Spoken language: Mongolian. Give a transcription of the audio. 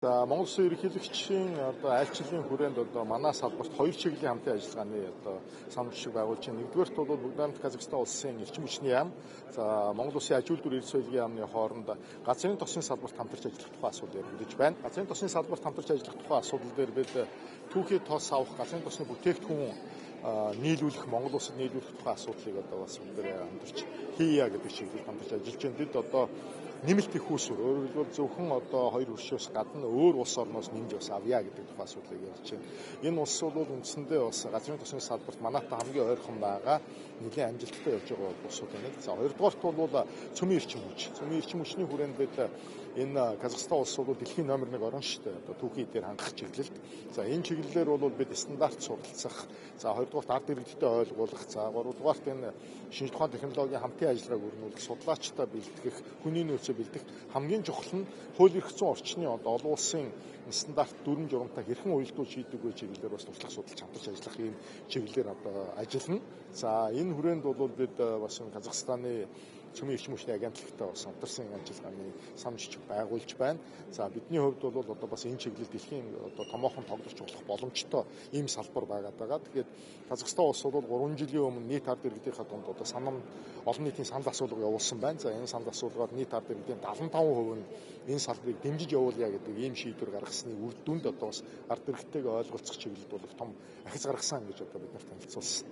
За Монгол Улсын ерөнхийлөгчийн айлчлалын хүрээнд манай салбарт хоёр чиглэлийн хамтын ажиллагааны санамж шиг байгуулж байна. Нэгдүгээрт бол бүгд Казахстан улсын эрчим хүчний яам, за Монгол Улсын аж үйлдвэр эрс соёлын яамны хооронд газрын тосны салбарт хамтарч ажиллах тухай асуудал яригдж байна. Газрын тосны салбарт хамтарч ажиллах тухай асуудал дээр бид түүхий тос авах, газрын тосны бүтээгдэхүүн нийлүүлэх, Монгол Улсад нийлүүлэх тухай асуудлыг бас бүгдээ хамтарч хийя гэдэг чиглэлд хамтарч ажиллаж байна. Бид нэмэлт их усүр өөрөөр хэлбэл зөвхөн хоёр хөршөөс гадна өөр улс орноос нэмж бас авъя гэдэг тухай асуудлыг ярьж байна. Энэ улс бол үндсэндээ бас газрын тосны салбарт манайтай хамгийн ойрхон байгаа нэлийн амжилттай явж байгаа улсууд байна. За хоёрдугаарт бол цөмийн эрчим хүч. Цөмийн эрчим хүчний хүрээнд бид энэ Казахстан улс бол дэлхийн номер 1 орн шүү дээ. Түүхий дээр хангах чиглэлд. За энэ чиглэлээр бол бид стандарт суралцах, за хоёрдугаарт ард иргэдтэй ойлгуулах, за гуравдугаарт энэ шинж тухайн технологийн хамтын ажиллагааг өрнүүлэх, судлаачтай бэлтгэх, хүний нөөцөө бэлдэх, хамгийн чухал нь хууль эрх зүйн орчны олон улсын стандарт дүрм журамтай хэрхэн уялдуулж хийдэг вэ чиглэлээр бас туршлага судалж хамтарч ажиллах ийм чиглэлээр ажиллана. За энэ хүрээнд бол бид бас Казахстаны цөмийн эрчим хүчний агентлагтай бас хамтарсан ажиллагааны санамж жижиг байгуулж байна. За бидний хувьд бол бас энэ чиглэл дэлхийн томоохон тоглож болох боломжтой ийм салбар байгаад байгаа. Тэгэхээр Казахстан улс бол 3 жилийн өмнө нийт ард иргэдийнхээ дунд олон нийтийн санал асуулга явуулсан байна. За энэ санал асуулгаар нийт ард иргэдийн 75% нь энэ салбарыг дэмжиж явуулъя гэдэг ийм шийдвэр гаргасны үр дүнд бас ард иргэдтэйгээ ойлголцох чиглэлд бол том ахиц гаргасан гэж бид нарт танилцуулсан.